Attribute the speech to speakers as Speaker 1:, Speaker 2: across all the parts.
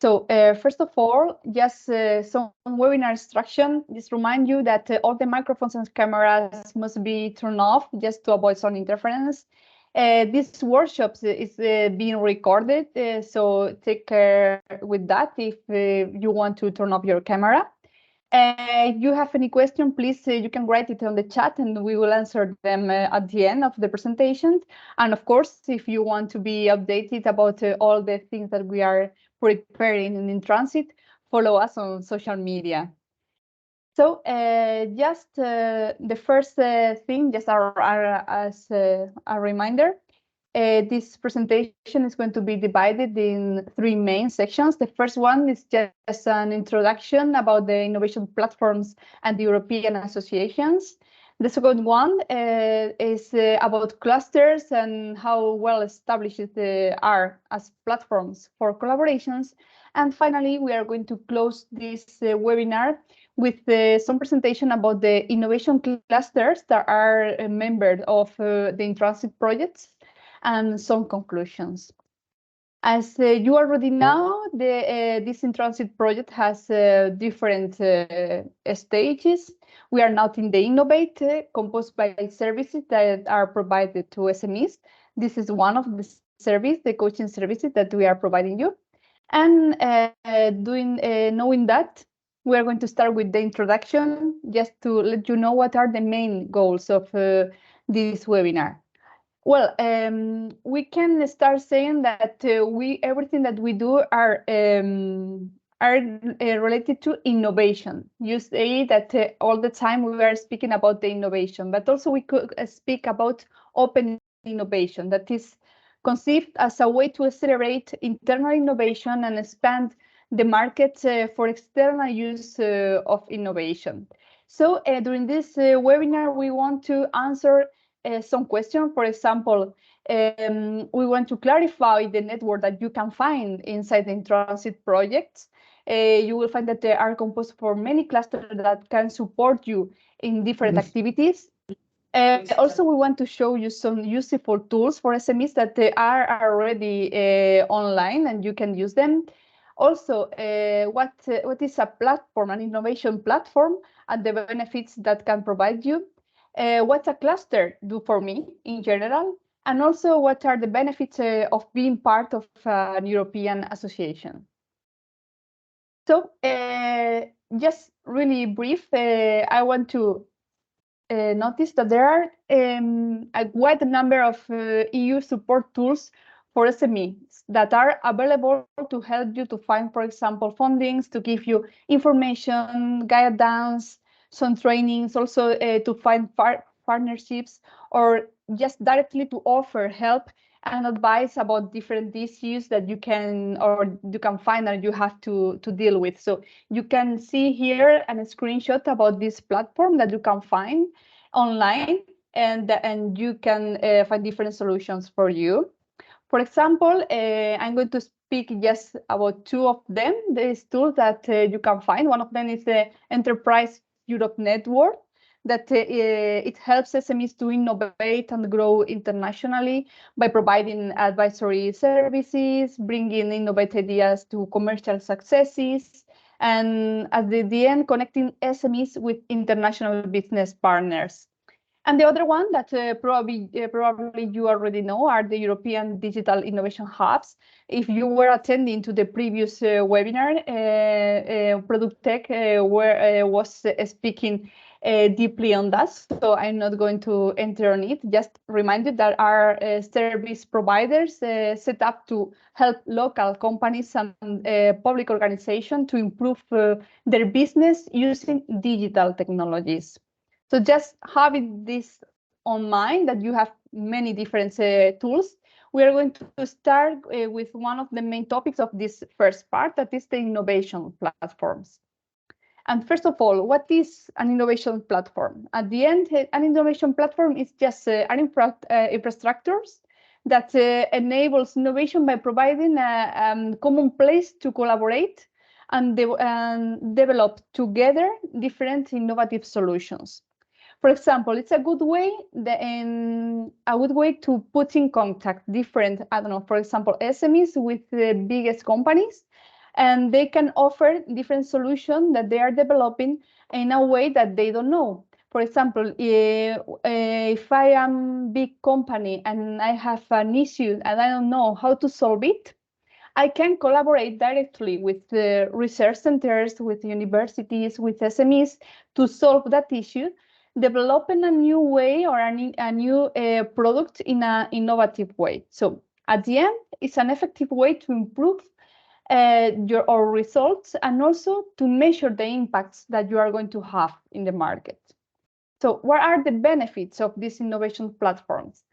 Speaker 1: So first of all, just some webinar instruction. Just remind you that all the microphones and cameras must be turned off just to avoid sound interference. This workshop is being recorded, so take care with that if you want to turn off your camera. If you have any question, please, you can write it on the chat and we will answer them at the end of the presentation. And of course, if you want to be updated about all the things that we are preparing in transit, follow us on social media. So just the first thing, just as a reminder, this presentation is going to be divided in 3 main sections. The first one is just an introduction about the innovation platforms and the European associations. The second one is about clusters and how well established they are as platforms for collaborations. And finally, we are going to close this webinar with some presentation about the innovation clusters that are a member of the in-transit projects and some conclusions. As you already know, this in-transit project has different stages. We are now in the Innovate, composed by services that are provided to SMEs. This is one of the services, the coaching services that we are providing you. And knowing that, we are going to start with the introduction, just to let you know what are the main goals of this webinar. Well, we can start saying that everything that we do are related to innovation. You say that all the time we are speaking about the innovation, but also we could speak about open innovation, that is conceived as a way to accelerate internal innovation and expand the market for external use of innovation. So during this webinar, we want to answer some questions. For example, we want to clarify the network that you can find inside the in-transit projects. You will find that they are composed for many clusters that can support you in different activities. Also, we want to show you some useful tools for SMEs that they are already online and you can use them. Also, what is a platform, an innovation platform, and the benefits that can provide you. What a cluster do for me in general, and also what are the benefits of being part of an European association. So just really brief, I want to notice that there are a wide number of EU support tools for SMEs that are available to help you to find, for example, fundings, to give you information, guidance, some trainings, also to find partnerships, or just directly to offer help and advice about different issues that you can find and you have to deal with. So you can see here a screenshot about this platform that you can find online, and you can find different solutions for you. For example, I'm going to speak just about 2 of them, these tools that you can find. One of them is the Enterprise Europe Network, that it helps SMEs to innovate and grow internationally by providing advisory services, bringing innovative ideas to commercial successes, and at the end, connecting SMEs with international business partners. And the other one that probably you already know are the European Digital Innovation Hubs. If you were attending to the previous webinar, Product Tech was speaking deeply on that, so I'm not going to enter on it. Just remind you that our service providers set up to help local companies and public organizations to improve their business using digital technologies. So just having this on mind, that you have many different tools, we are going to start with one of the main topics of this first part, that is the innovation platforms. And first of all, what is an innovation platform? At the end, an innovation platform is just an infrastructures that enables innovation by providing a common place to collaborate and develop together different innovative solutions. For example, it's a good way to put in contact different, for example, SMEs with the biggest companies, and they can offer different solutions that they are developing in a way that they don't know. For example, if I am big company and I have an issue and I don't know how to solve it, I can collaborate directly with the research centers, with universities, with SMEs to solve that issue, developing a new way or a new product in an innovative way. So at the end, it's an effective way to improve our results and also to measure the impacts that you are going to have in the market. So what are the benefits of these innovation platforms?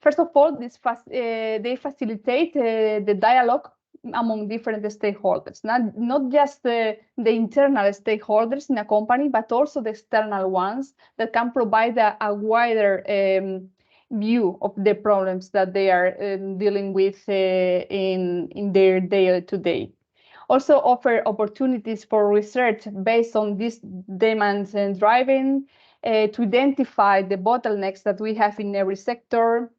Speaker 1: First of all, they facilitate the dialogue among different stakeholders, not just the internal stakeholders in a company, but also the external ones that can provide a wider view of the problems that they are dealing with in their day-to-day. Also offer opportunities for research based on these demands and driving to identify the bottlenecks that we have in every sector.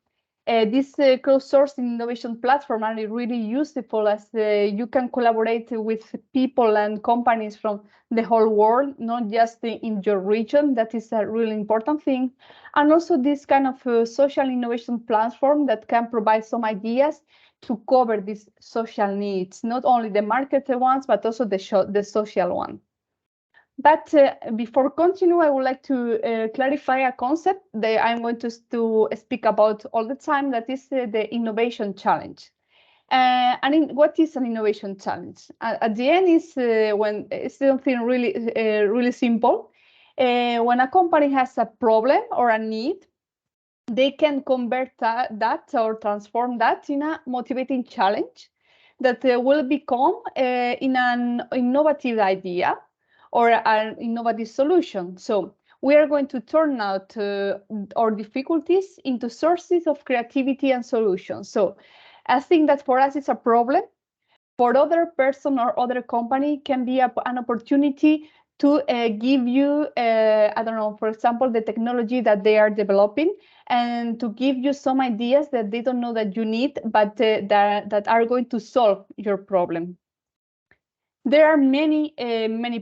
Speaker 1: This crowdsourcing innovation platform are really useful as you can collaborate with people and companies from the whole world, not just in your region. That is a really important thing. And also this kind of social innovation platform that can provide some ideas to cover these social needs, not only the market ones, but also the social one. But before continue, I would like to clarify a concept that I'm going to speak about all the time, that is the innovation challenge. What is an innovation challenge? At the end is when it's something really simple. When a company has a problem or a need, they can convert that or transform that in a motivating challenge that will become in an innovative idea or an innovative solution. So we are going to turn out our difficulties into sources of creativity and solutions. So I think that for us it's a problem. For other person or other company can be an opportunity to give you, I don't know, for example, the technology that they are developing and to give you some ideas that they don't know that you need, but that are going to solve your problem. There are many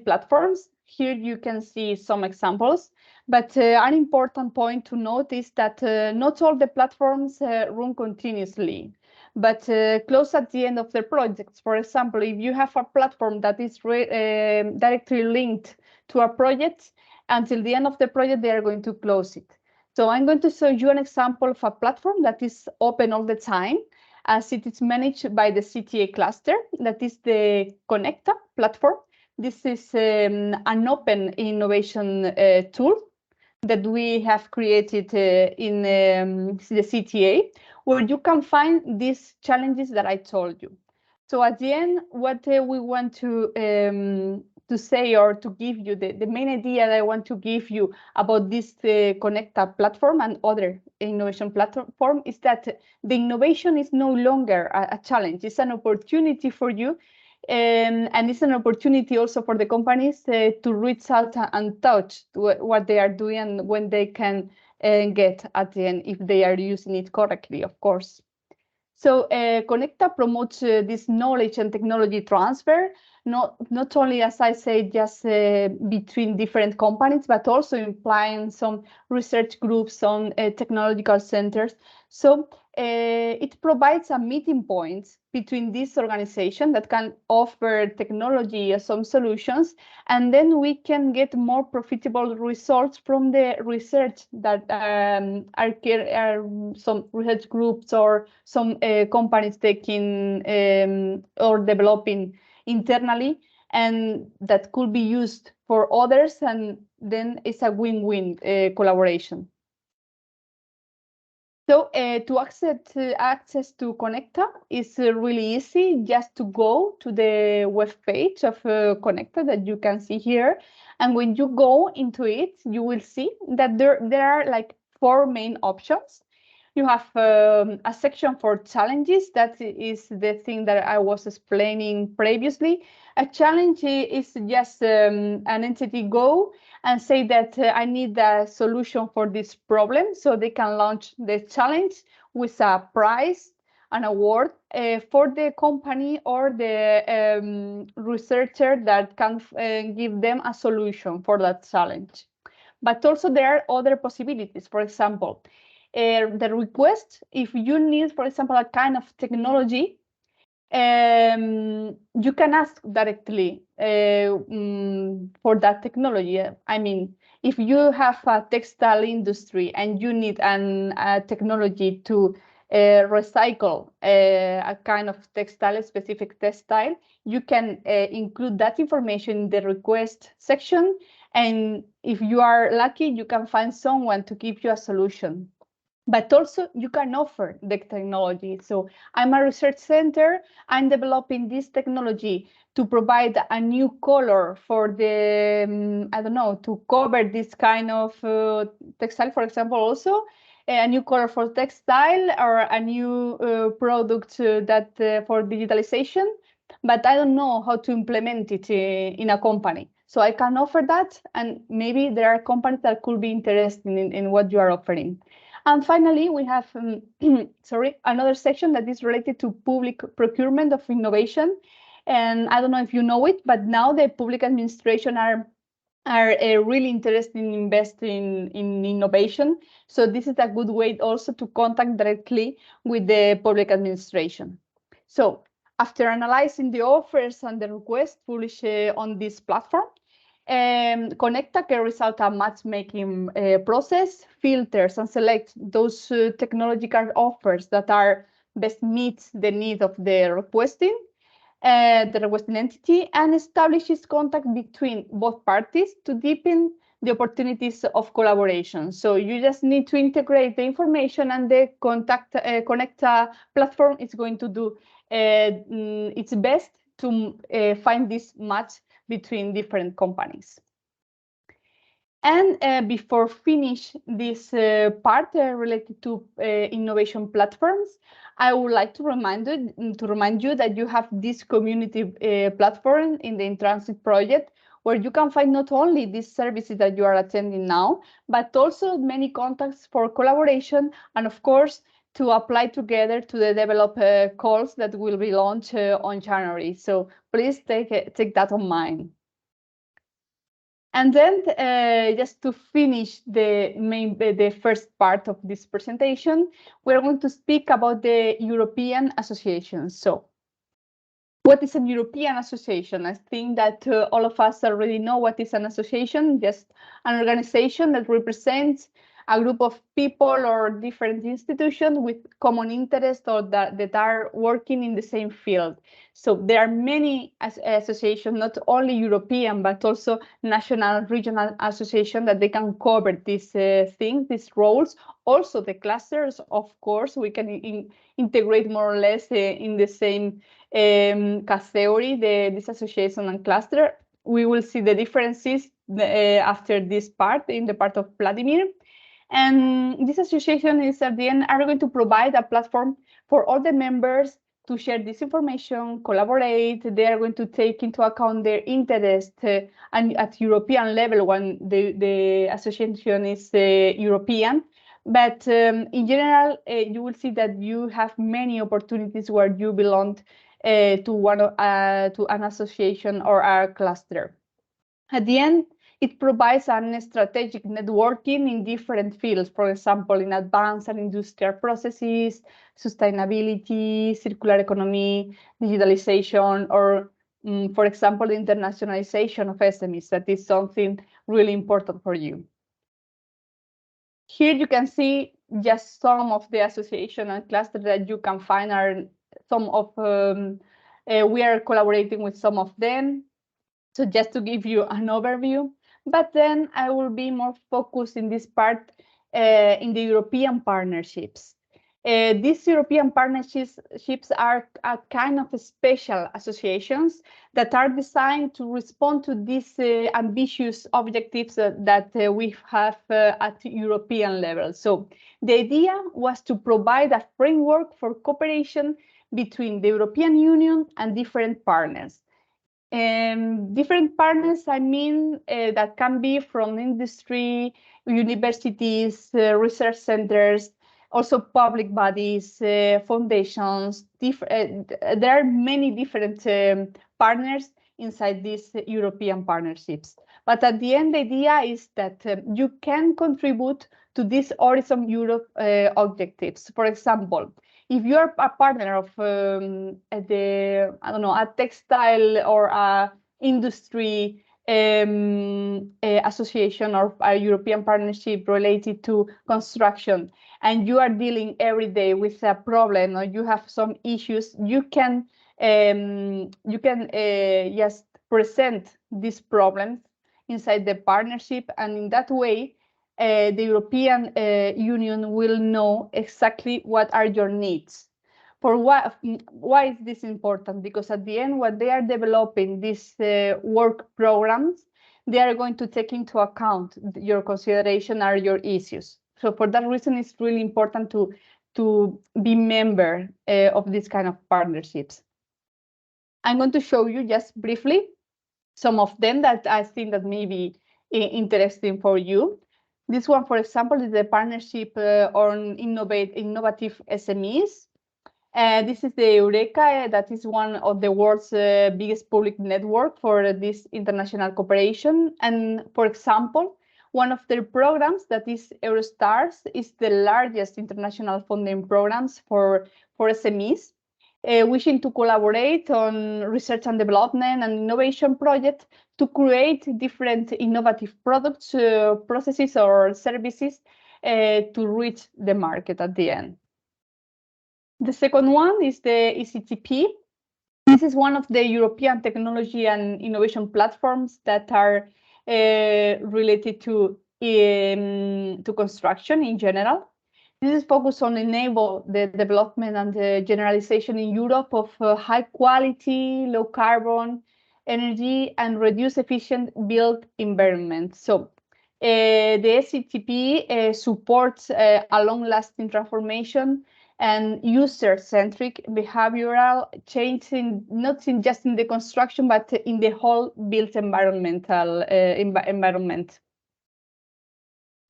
Speaker 1: platforms. Here you can see some examples, but an important point to note is that not all the platforms run continuously, but close at the end of the projects. For example, if you have a platform that is directly linked to a project, until the end of the project, they are going to close it. So I'm going to show you an example of a platform that is open all the time, as it is managed by the CTA cluster, that is the Connecta platform. This is an open innovation tool that we have created in the CTA, where you can find these challenges that I told you. So at the end, what we want to say or to give you, the main idea that I want to give you about this Connecta platform and other innovation platform is that the innovation is no longer a challenge. It's an opportunity for you, and it's an opportunity also for the companies to reach out and touch what they are doing and when they can get at the end, if they are using it correctly, of course. So Connecta promotes this knowledge and technology transfer, not only, as I say, just between different companies, but also implying some research groups, some technological centers. So it provides a meeting point between this organization that can offer technology as some solutions, and then we can get more profitable results from the research that are some research groups or some companies taking or developing internally, and that could be used for others, and then it's a win-win collaboration. So to access to Connecta is really easy. Just to go to the web page of Connecta that you can see here, and when you go into it, you will see that there are like 4 main options. You have a section for challenges. That is the thing that I was explaining previously. A challenge is just an entity go and say that I need a solution for this problem. So they can launch the challenge with a prize an award for the company or the researcher that can give them a solution for that challenge. But also there are other possibilities. For example, the request, if you need, for example, a kind of technology, you can ask directly for that technology. I mean, if you have a textile industry and you need a technology to recycle a kind of textile, specific textile, you can include that information in the request section. And if you are lucky, you can find someone to give you a solution. But also you can offer the technology. So I'm a research center, I'm developing this technology to provide a new color for the, I don't know, to cover this kind of textile, for example, also a new color for textile or a new product that for digitalization, but I don't know how to implement it in a company. So I can offer that, and maybe there are companies that could be interested in what you are offering. And finally, we have another section that is related to public procurement of innovation. And I don't know if you know it, but now the public administration are really interested in investing in innovation. So this is a good way also to contact directly with the public administration. So after analyzing the offers and the requests published on this platform, Connecta carries out a matchmaking process, filters and selects those technological offers that are best meets the need of the requesting entity, and establishes contact between both parties to deepen the opportunities of collaboration. So you just need to integrate the information, and the Connecta platform is going to do its best to find this match between different companies. And before finish this part related to innovation platforms, I would like to remind you that you have this community platform in the Intransit project, where you can find not only these services that you are attending now, but also many contacts for collaboration, and of course, to apply together to the develop calls that will be launched on January. So please take that on mind. And then just to finish the first part of this presentation, we're going to speak about the European Association. So what is a European association? I think that all of us already know what is an association, just an organization that represents a group of people or different institutions with common interests, or that are working in the same field. So there are many associations, not only European, but also national, regional associations, that they can cover these things, these roles. Also the clusters, of course, we can integrate more or less in the same category, this association and cluster. We will see the differences after this part, in the part of Vladimir. And this association is at the end are going to provide a platform for all the members to share this information, collaborate. They are going to take into account their interest and at European level when the association is European. But in general, you will see that you have many opportunities where you belong to an association or a cluster. At the end, it provides a strategic networking in different fields, for example, in advanced and industrial processes, sustainability, circular economy, digitalization, or, for example, the internationalization of SMEs. That is something really important for you. Here you can see just some of the association and clusters that you can find are some of, we are collaborating with some of them. So just to give you an overview, but then I will be more focused in this part in the European partnerships. These European partnerships are a kind of special associations that are designed to respond to these ambitious objectives that we have at European level. So the idea was to provide a framework for cooperation between the European Union and different partners. Different partners, I mean, that can be from industry, universities, research centers, also public bodies, foundations. There are many different partners inside these European partnerships. But at the end, the idea is that you can contribute to these Horizon Europe objectives. For example, if you are a partner of a textile or a industry association or a European partnership related to construction, and you are dealing every day with a problem or you have some issues, you can just present these problems inside the partnership, and in that way the European Union will know exactly what are your needs. For why is this important? Because at the end, when they are developing these work programs, they are going to take into account your consideration or your issues. So for that reason, it's really important to be member of this kind of partnerships. I'm going to show you just briefly some of them that I think that may be interesting for you. This one, for example, is the partnership on innovative SMEs. This is the Eureka, that is one of the world's biggest public network for this international cooperation. And for example, one of their programs, that is Eurostars, is the largest international funding programs for SMEs, wishing to collaborate on research and development and innovation projects to create different innovative products, processes or services to reach the market at the end. The second one is the ECTP. This is one of the European technology and innovation platforms that are related to construction in general. This is focused on enable the development and the generalization in Europe of high quality, low carbon energy and reduce efficient built environment. So the ECTP supports a long-lasting transformation and user-centric behavioral change, not just in the construction, but in the whole built environment.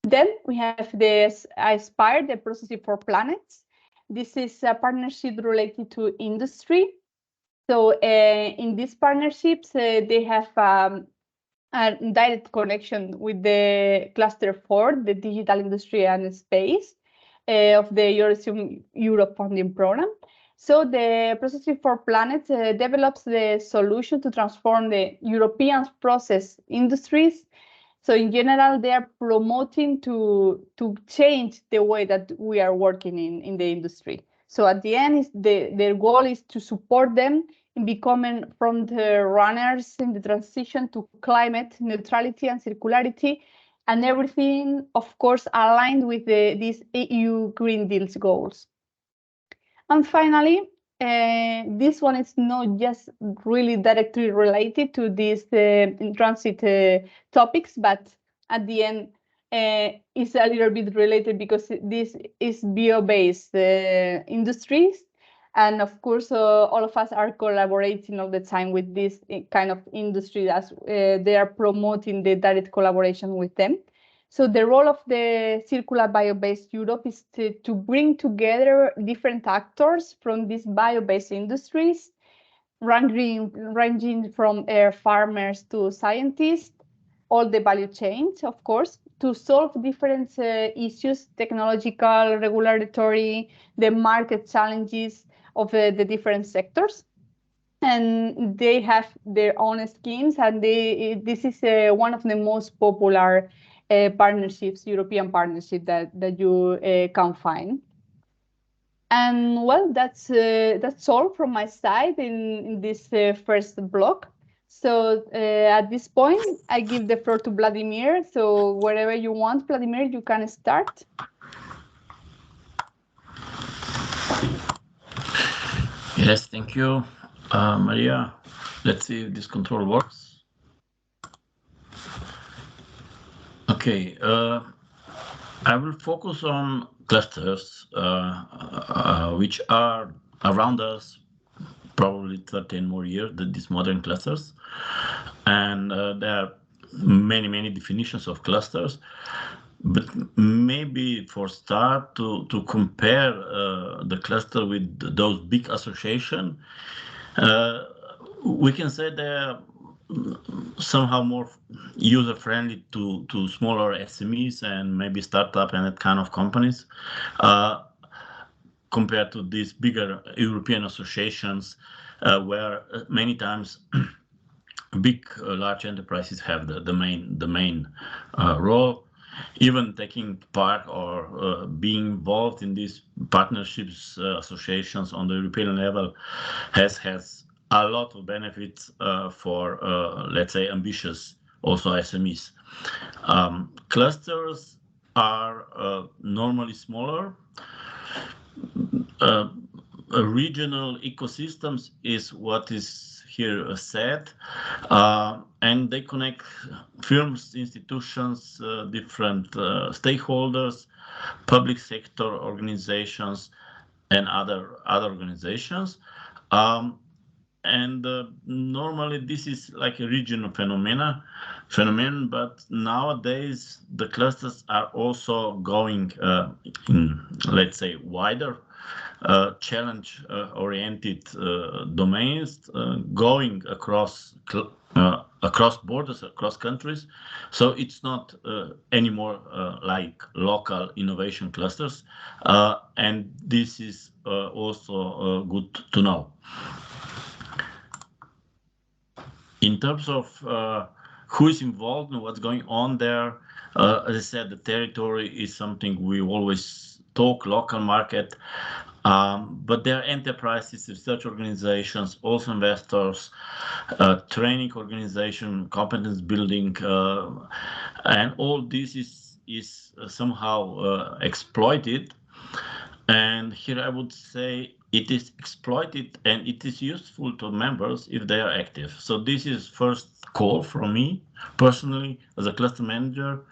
Speaker 1: Then we have the Aspire, the Processing for Planets. This is a partnership related to industry. So in these partnerships, they have a direct connection with the Cluster 4, the Digital Industry and Space of the Horizon Europe funding program. So the Processing for Planets develops the solution to transform the European process industries. So in general, they are promoting to change the way that we are working in the industry. So at the end, their goal is to support them in becoming front runners in the transition to climate neutrality and circularity, and everything, of course, aligned with these EU Green Deal's goals. And finally, this one is not just really directly related to these in-transit topics, but at the end is a little bit related because this is bio-based industries. And of course, all of us are collaborating all the time with this kind of industry as they are promoting the direct collaboration with them. So the role of the Circular Bio-Based Europe is to bring together different actors from these bio-based industries, ranging from farmers to scientists, all the value chains, of course, to solve different issues, technological, regulatory, the market challenges of the different sectors. And they have their own schemes, and this is one of the most popular partnerships, European partnership that you can find. And well, that's all from my side in this first block. So at this point, I give the floor to Vladimir. So wherever you want, Vladimir, you can start.
Speaker 2: Yes, thank you, Maria. Let's see if this control works. Okay, I will focus on clusters, which are around us probably 13 more years than these modern clusters. And there are many definitions of clusters. But maybe for start to compare the cluster with those big association, we can say they're somehow more user friendly to smaller SMEs and maybe startup and that kind of companies, compared to these bigger European associations, where many times big large enterprises have the main role. Even taking part or being involved in these partnerships, associations on the European level has a lot of benefits for, let's say, ambitious also SMEs. Clusters are normally smaller. Regional ecosystems is what is here said, and they connect firms, institutions, different stakeholders, public sector organizations, and other organizations. And normally this is like a regional phenomenon, but nowadays the clusters are also going in, let's say, wider challenge oriented domains, going across borders, across countries. So it's not anymore like local innovation clusters, and this is also good to know. In terms of who is involved and what's going on there, as I said, the territory is something we always talk, local market, but there are enterprises, research organizations, also investors, training organization, competence building, and all this is somehow exploited. And here I would say it is exploited and it is useful to members if they are active. So this is first call from me personally as a cluster manager,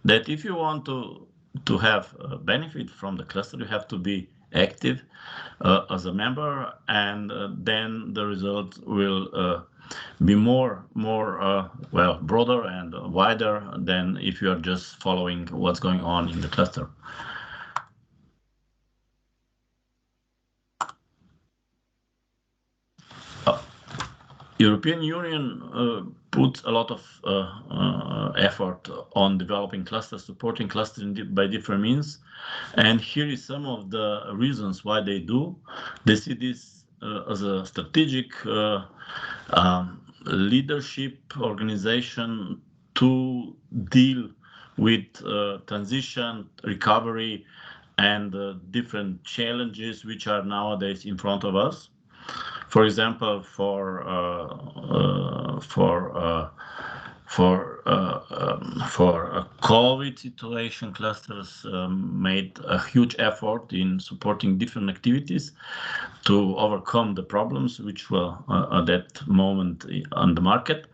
Speaker 2: that if you want to have a benefit from the cluster, you have to be active as a member, and then the result will be more well, broader and wider than if you are just following what's going on in the cluster. European Union puts a lot of effort on developing clusters, supporting clusters by different means. And here is some of the reasons why they do. They see this as a strategic leadership organization to deal with transition, recovery, and different challenges which are nowadays in front of us. For example, for a COVID situation, clusters made a huge effort in supporting different activities to overcome the problems which were at that moment on the market.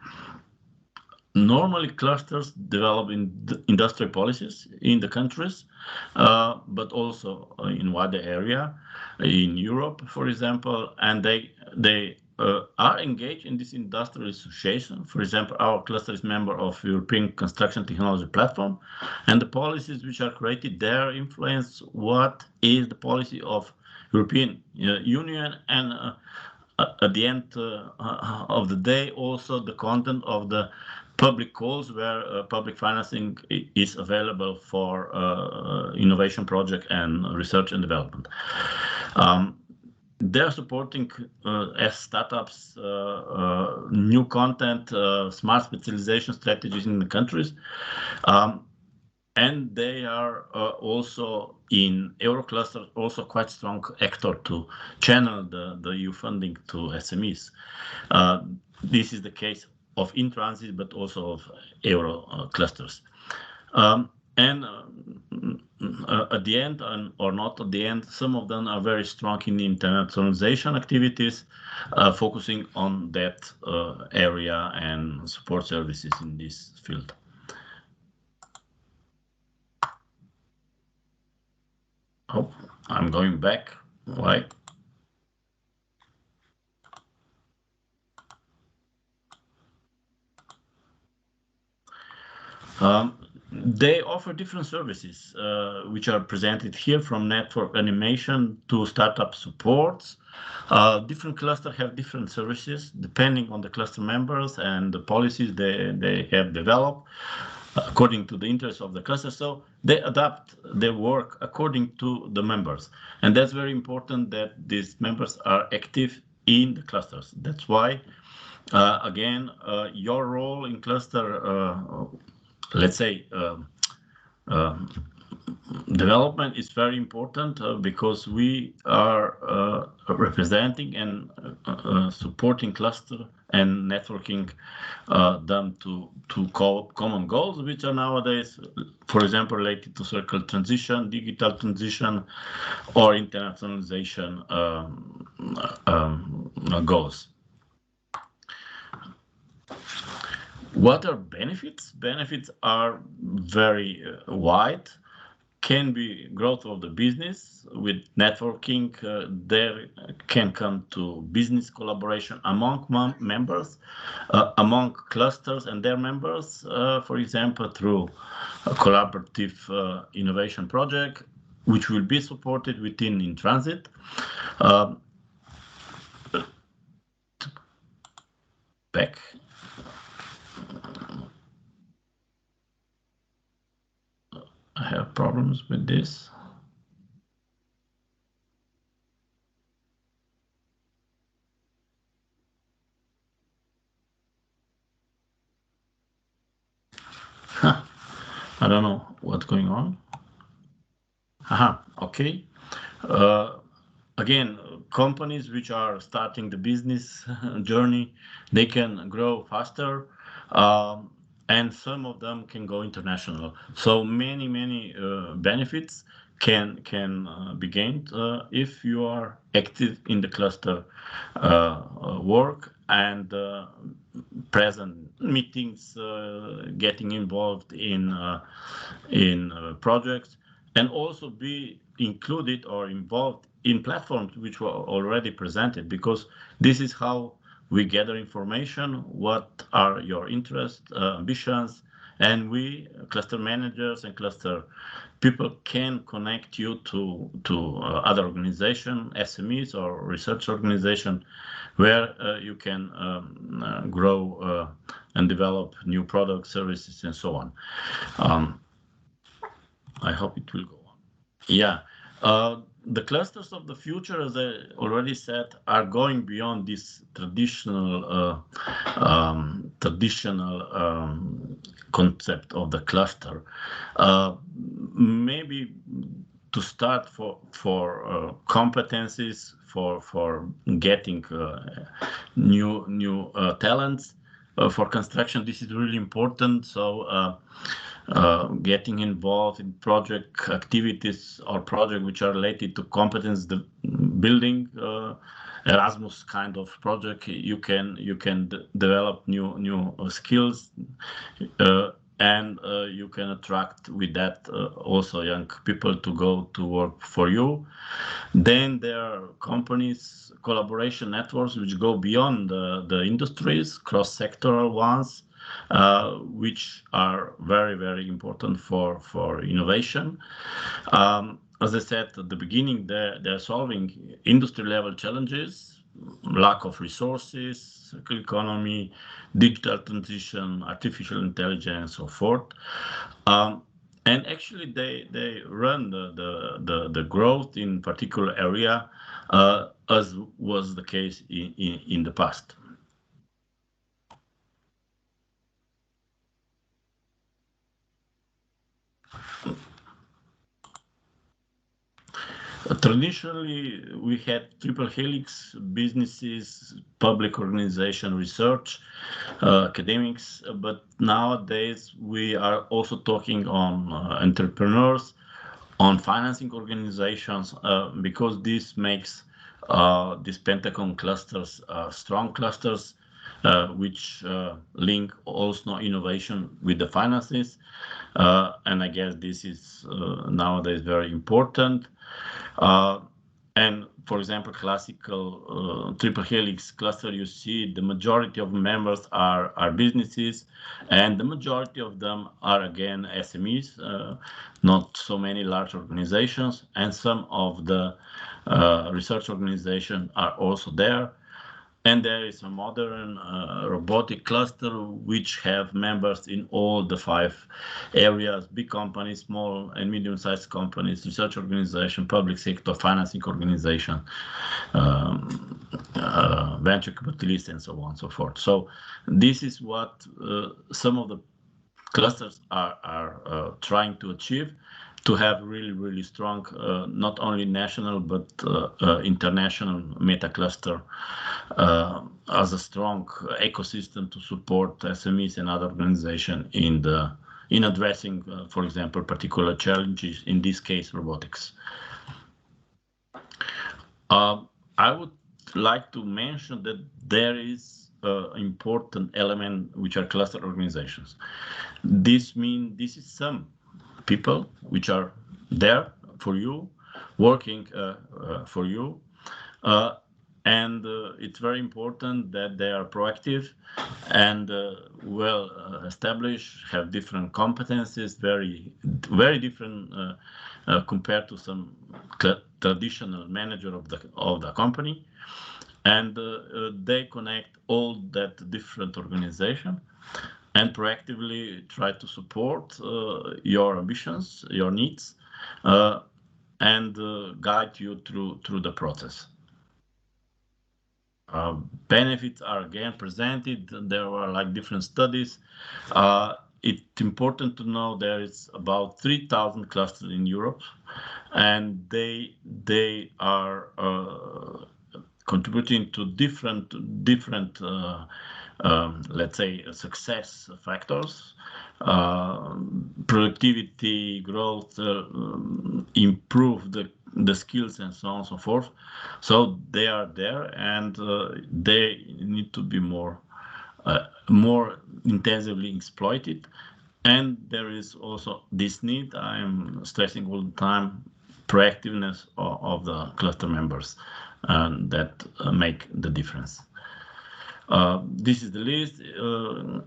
Speaker 2: Normally, clusters develop in industrial policies in the countries, but also in wider area, in Europe, for example, and they are engaged in this industrial association. For example, our cluster is member of European Construction Technology Platform, and the policies which are created there influence what is the policy of European Union, and at the end of the day, also the content of the public calls where public financing is available for innovation project and research and development. They're supporting as startups new content, smart specialization strategies in the countries. And they are also in Eurocluster, also quite strong actor to channel the EU funding to SMEs. This is the case of in-transit, but also of Euro clusters. And at the end, or not at the end, some of them are very strong in internationalization activities, focusing on that area and support services in this field. Oh, I'm going back. Why? They offer different services, which are presented here, from network animation to startup supports. Different clusters have different services depending on the cluster members and the policies they have developed according to the interests of the cluster. So they adapt their work according to the members. And that's very important, that these members are active in the clusters. That's why, again, your role in cluster, let's say, development is very important, because we are representing and supporting cluster and networking them to common goals, which are nowadays, for example, related to circle transition, digital transition, or internationalization goals. What are benefits? Benefits are very wide. Can be growth of the business with networking. There can come to business collaboration among members, among clusters and their members, for example, through a collaborative innovation project, which will be supported within In Transit. Back. I have problems with this. Huh. I don't know what's going on. Okay. Again, companies which are starting the business journey, they can grow faster, and some of them can go international. So many benefits can be gained if you are active in the cluster work and present meetings, getting involved in projects, and also be included or involved in platforms which were already presented, because this is how we gather information, what are your interests, ambitions, and we, cluster managers and cluster people, can connect you to other organizations, SMEs or research organization, where you can grow and develop new products, services, and so on. I hope it will go on. Yeah. The clusters of the future, as I already said, are going beyond this traditional concept of the cluster. Maybe to start for competencies, for getting new talents for construction, this is really important. So getting involved in project activities or projects which are related to competence building, Erasmus kind of project, you can develop new skills, and you can attract with that also young people to go to work for you. Then there are companies, collaboration networks which go beyond the industries, cross-sectoral ones, which are very important for innovation. As I said at the beginning, they're solving industry-level challenges, lack of resources, circular economy, digital transition, artificial intelligence, so forth. And actually, they run the growth in particular area, as was the case in the past. Traditionally, we had triple helix: businesses, public organization, research, academics. But nowadays, we are also talking on entrepreneurs, on financing organizations, because this makes these Pentagon clusters strong clusters, which link also innovation with the finances. And I guess this is nowadays very important. And for example, classical triple helix cluster, you see the majority of members are businesses, and the majority of them are again SMEs, not so many large organizations, and some of the research organizations are also there. And there is a modern robotic cluster which have members in all the 5 areas: big companies, small and medium-sized companies, research organization, public sector, financing organization, venture capitalists, and so on and so forth. So this is what some of the clusters are trying to achieve, to have really strong, not only national but international meta cluster as a strong ecosystem to support SMEs and other organizations in addressing, for example, particular challenges, in this case, robotics. I would like to mention that there is an important element which are cluster organizations. This is some people which are there for you, working for you, and it's very important that they are proactive and well established, have different competencies, very different compared to some traditional manager of the company, and they connect all that different organization and proactively try to support your ambitions, your needs, and guide you through the process. Benefits are again presented. There are like different studies. It's important to know there is about 3,000 clusters in Europe, and they are contributing to different let's say success factors, productivity, growth, improve the skills, and so on and so forth. So they are there, and they need to be more intensively exploited. And there is also this need, I am stressing all the time, proactiveness of the cluster members, and that make the difference. This is the list.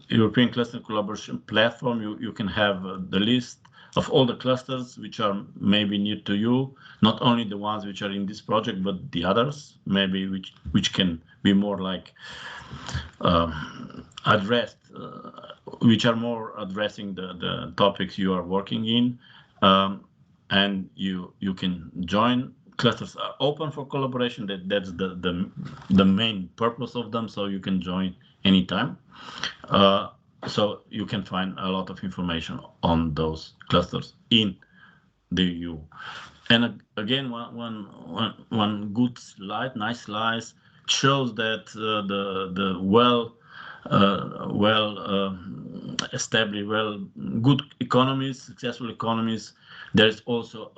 Speaker 2: European Cluster Collaboration Platform. You can have the list of all the clusters which are maybe new to you, not only the ones which are in this project, but the others, maybe which can be more like addressed, which are more addressing the topics you are working in, and you can join. Clusters are open for collaboration. That's the main purpose of them. So you can join anytime. So you can find a lot of information on those clusters in the EU. And again, one good slide, nice slide, shows that the established, good economies, successful economies. There is also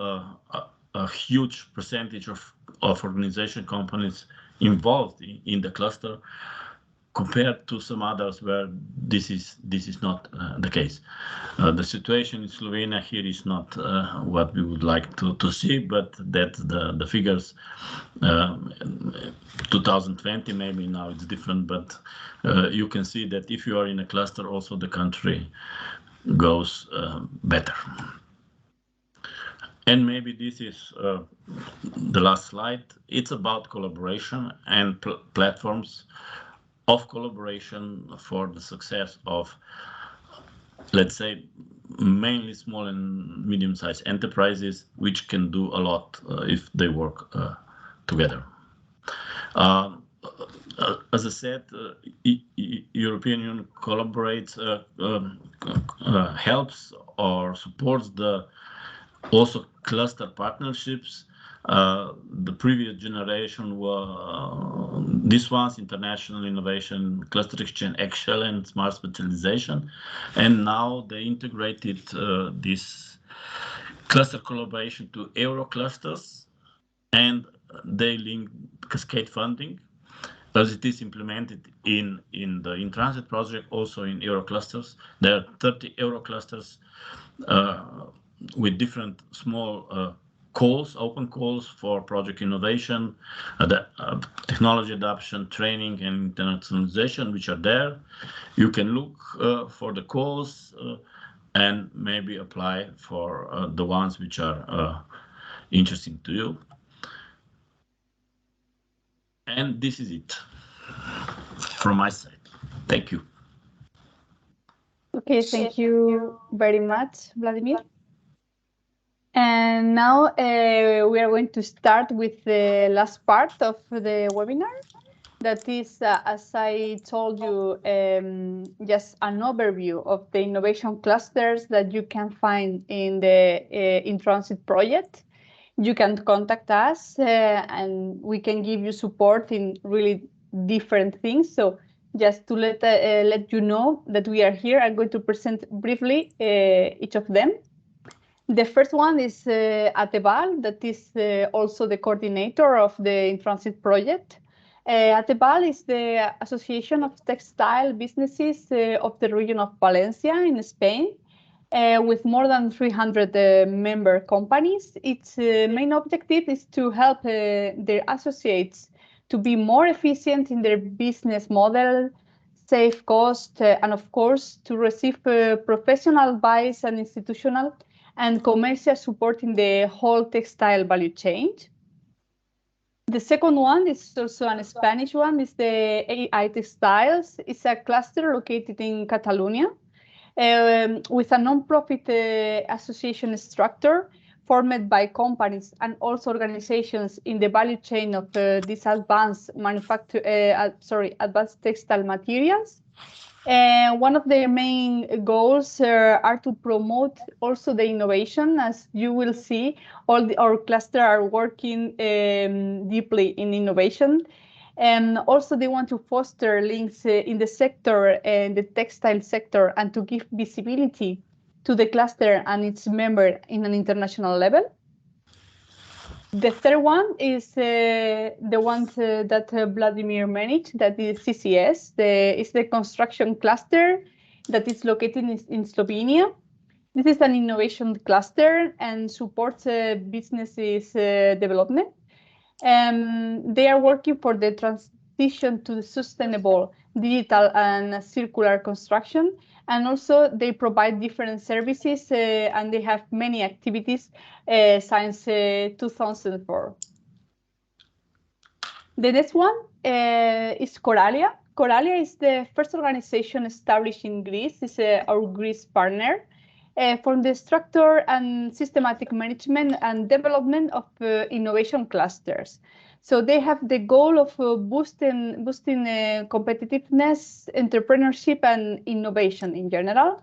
Speaker 2: a huge percentage of organization companies involved in the cluster, compared to some others where this is not the case. The situation in Slovenia here is not what we would like to see, but that's the figures. 2020, maybe now it's different, but you can see that if you are in a cluster, also the country goes better. And maybe this is the last slide. It's about collaboration and platforms of collaboration for the success of, let's say, mainly small and medium-sized enterprises, which can do a lot if they work together. As I said, European Union collaborates, helps or supports the also cluster partnerships. The previous generation were this one's international innovation, cluster exchange, excellence, smart specialization, and now they integrated this cluster collaboration to Euro clusters, and they link cascade funding as it is implemented in the in-transit project, also in Euro clusters. There are 30 Euro clusters with different small calls, open calls for project innovation, technology adoption, training, and internationalization, which are there. You can look for the calls and maybe apply for the ones which are interesting to you. And this is it from my side. Thank you.
Speaker 1: Okay, thank you very much, Vladimir. And now we are going to start with the last part of the webinar. That is, as I told you, just an overview of the innovation clusters that you can find in the In Transit project. You can contact us and we can give you support in really different things. So just to let you know that we are here, I'm going to present briefly each of them. The first one is Atebal, that is also the coordinator of the In Transit project. Atebal is the Association of Textile Businesses of the region of Valencia in Spain, with more than 300 member companies. Its main objective is to help their associates to be more efficient in their business model, save cost, and of course, to receive professional advice and institutional and commercial support in the whole textile value chain. The second one is also a Spanish one, is the AI Textiles. It's a cluster located in Catalonia with a non-profit association structure formed by companies and also organizations in the value chain of these advanced advanced textile materials. One of their main goals are to promote also the innovation. As you will see, our cluster are working deeply in innovation. And also they want to foster links in the sector, the textile sector, and to give visibility to the cluster and its member in an international level. The third one is the one that Vladimir managed, that is CCS. It's the construction cluster that is located in Slovenia. This is an innovation cluster and supports businesses development. They are working for the transition to the sustainable digital and circular construction. And also they provide different services and they have many activities since 2004. The next one is Coralia. Coralia is the first organization established in Greece. It's our Greece partner for the structure and systematic management and development of innovation clusters. So they have the goal of boosting competitiveness, entrepreneurship, and innovation in general.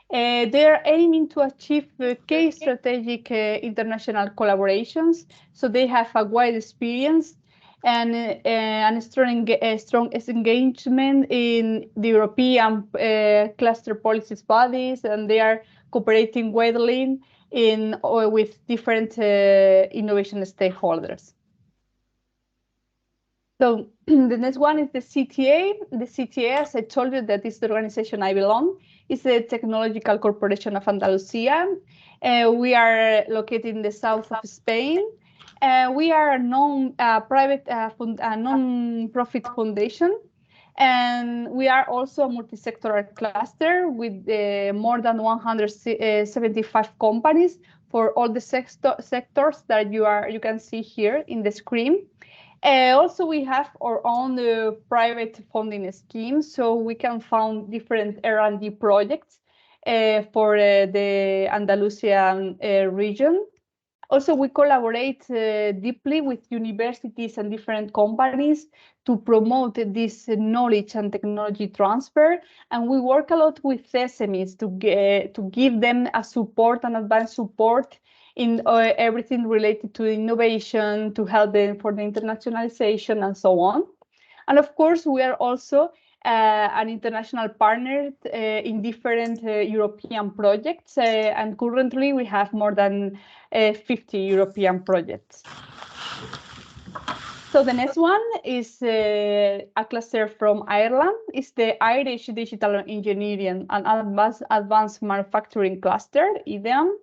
Speaker 1: They are aiming to achieve key strategic international collaborations. So they have a wide experience and strong engagement in the European cluster policies bodies, and they are cooperating widely with different innovation stakeholders. So the next one is the CTA. The CTA, as I told you, that is the organization I belong. It's the Technological Corporation of Andalusia. We are located in the south of Spain. We are a non-profit foundation. And we are also a multi-sectoral cluster with more than 175 companies for all the sectors that you can see here in the screen. Also, we have our own private funding scheme, so we can fund different R&D projects for the Andalusian region. Also, we collaborate deeply with universities and different companies to promote this knowledge and technology transfer. And we work a lot with SMEs to give them a support and advanced support in everything related to innovation, to help them for the internationalization and so on. And of course, we are also an international partner in different European projects. And currently we have more than 50 European projects. So the next one is a cluster from Ireland. It's the Irish Digital Engineering and Advanced Manufacturing Cluster, IDEAM.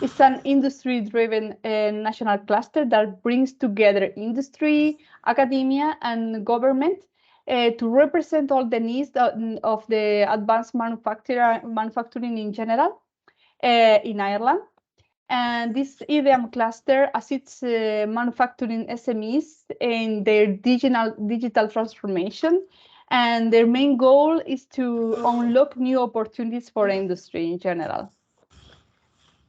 Speaker 1: It's an industry-driven national cluster that brings together industry, academia, and government to represent all the needs of the advanced manufacturing in general in Ireland. And this IDEAM cluster assists manufacturing SMEs in their digital transformation. And their main goal is to unlock new opportunities for industry in general.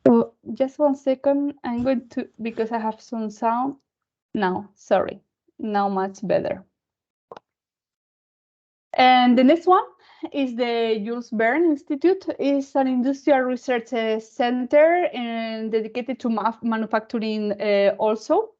Speaker 1: So just 1 second, I'm going to, because I have some sound. Now, sorry, now much better. And the next one is the Jules Verne Institute. It's an industrial research center and dedicated to manufacturing also.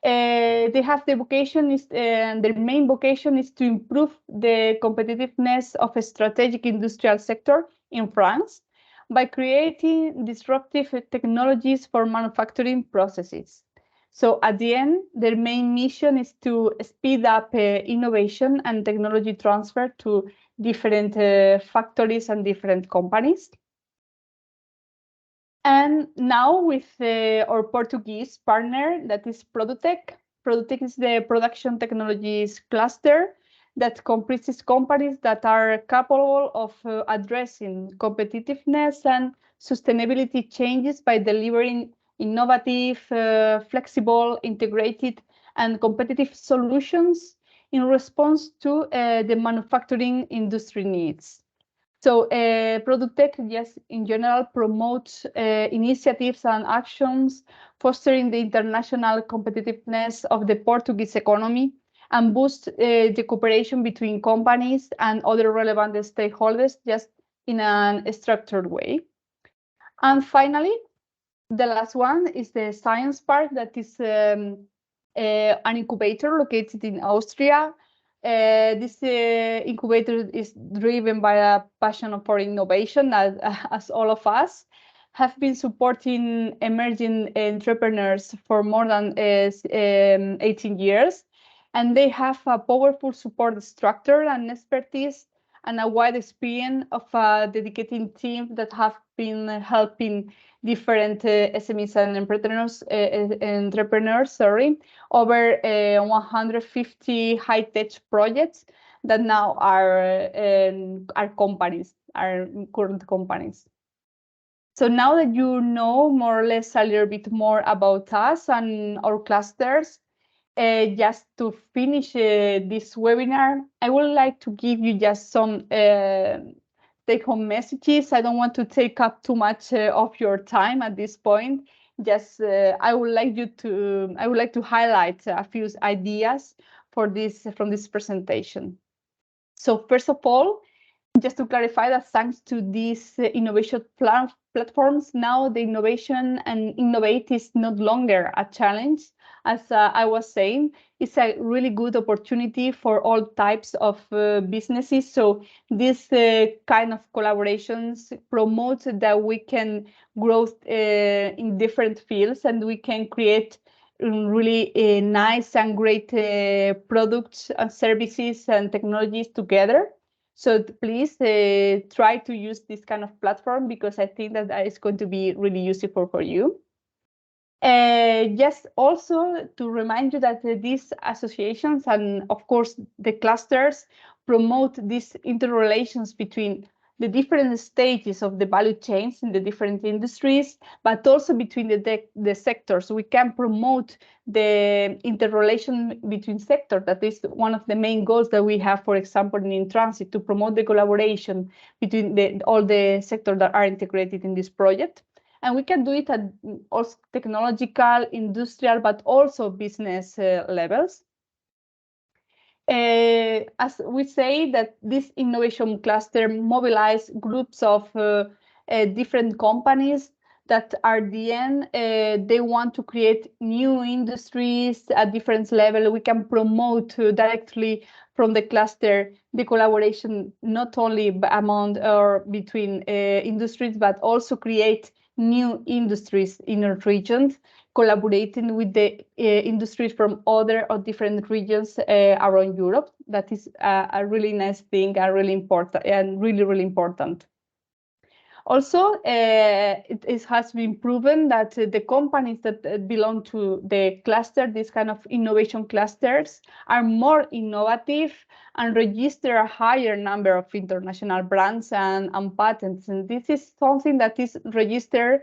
Speaker 1: They have the vocation is their main vocation is to improve the competitiveness of a strategic industrial sector in France by creating disruptive technologies for manufacturing processes. So at the end, their main mission is to speed up innovation and technology transfer to different factories and different companies. And now with our Portuguese partner, that is Produtec. Produtec is the production technologies cluster that comprises companies that are capable of addressing competitiveness and sustainability changes by delivering innovative, flexible, integrated, and competitive solutions in response to the manufacturing industry needs. So Produtec, yes, in general, promotes initiatives and actions fostering the international competitiveness of the Portuguese economy and boost the cooperation between companies and other relevant stakeholders just in a structured way. And finally, the last one is the Science Park, that is an incubator located in Austria. This incubator is driven by a passion for innovation, as all of us have been supporting emerging entrepreneurs for more than 18 years. And they have a powerful support structure and expertise and a wide experience of a dedicated team that have been helping different SMEs and entrepreneurs, over 150 high-tech projects that now are companies, are current companies. So now that you know more or less a little bit more about us and our clusters, just to finish this webinar, I would like to give you just some take-home messages. I don't want to take up too much of your time at this point. Just I would like to highlight a few ideas from this presentation. So first of all, just to clarify that thanks to these innovation platforms, now the innovation and innovate is no longer a challenge. As I was saying, it's a really good opportunity for all types of businesses. So this kind of collaborations promote that we can grow in different fields and we can create really nice and great products and services and technologies together. So please try to use this kind of platform because I think that is going to be really useful for you. Just also to remind you that these associations and of course the clusters promote these interrelations between the different stages of the value chains in the different industries, but also between the sectors. We can promote the interrelation between sectors. That is one of the main goals that we have, for example, in Transit, to promote the collaboration between all the sectors that are integrated in this project. And we can do it at also technological, industrial, but also business levels. As we say that this innovation cluster mobilize groups of different companies that at the end, they want to create new industries at different level. We can promote directly from the cluster the collaboration, not only among or between industries, but also create new industries in our regions, collaborating with the industries from other or different regions around Europe. That is a really nice thing, really important, and really, really important. Also, it has been proven that the companies that belong to the cluster, these kind of innovation clusters, are more innovative and register a higher number of international brands and patents. And this is something that is registered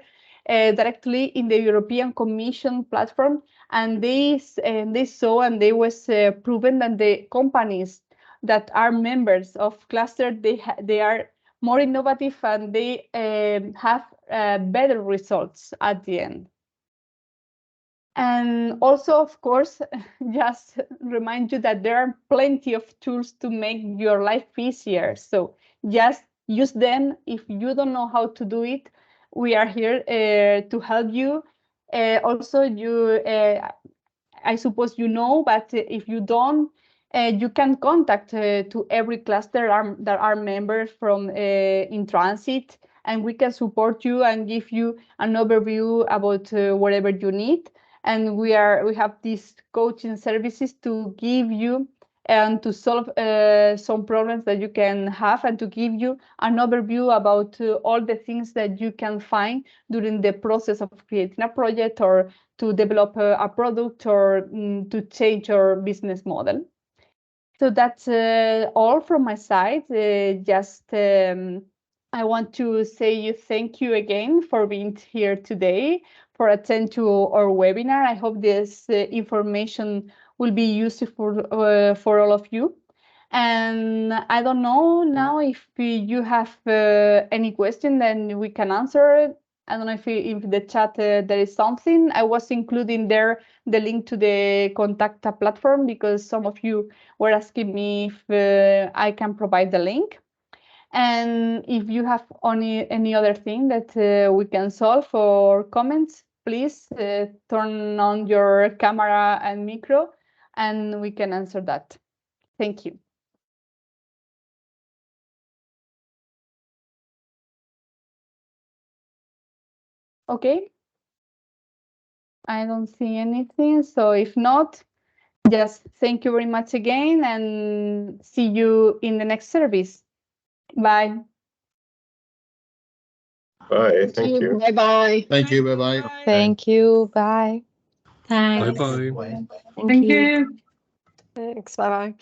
Speaker 1: directly in the European Commission platform. And they saw and they was proven that the companies that are members of cluster, they are more innovative and they have better results at the end. And also, of course, just remind you that there are plenty of tools to make your life easier. So just use them. If you don't know how to do it, we are here to help you. Also, I suppose you know, but if you don't, you can contact to every cluster that are members from in transit, and we can support you and give you an overview about whatever you need. And we have these coaching services to give you and to solve some problems that you can have, and to give you an overview about all the things that you can find during the process of creating a project, or to develop a product, or to change your business model. So that's all from my side. I want to say thank you again for being here today, for attending to our webinar. I hope this information will be useful for all of you. And I don't know now if you have any question, then we can answer it. I don't know if the chat there is something. I was including there the link to the Contacta platform, because some of you were asking me if I can provide the link. And if you have any other thing that we can solve or comments, please turn on your camera and micro, and we can answer that. Thank you. Okay. I don't see anything. So if not, just thank you very much again, and see you in the next service. Bye.
Speaker 3: Bye. Thank you.
Speaker 4: Bye-bye.
Speaker 5: Thank you. Bye-bye.
Speaker 6: Thank you. Bye.
Speaker 7: Thanks.
Speaker 8: Bye-bye.
Speaker 7: Thank you.
Speaker 4: Thanks. Bye-bye.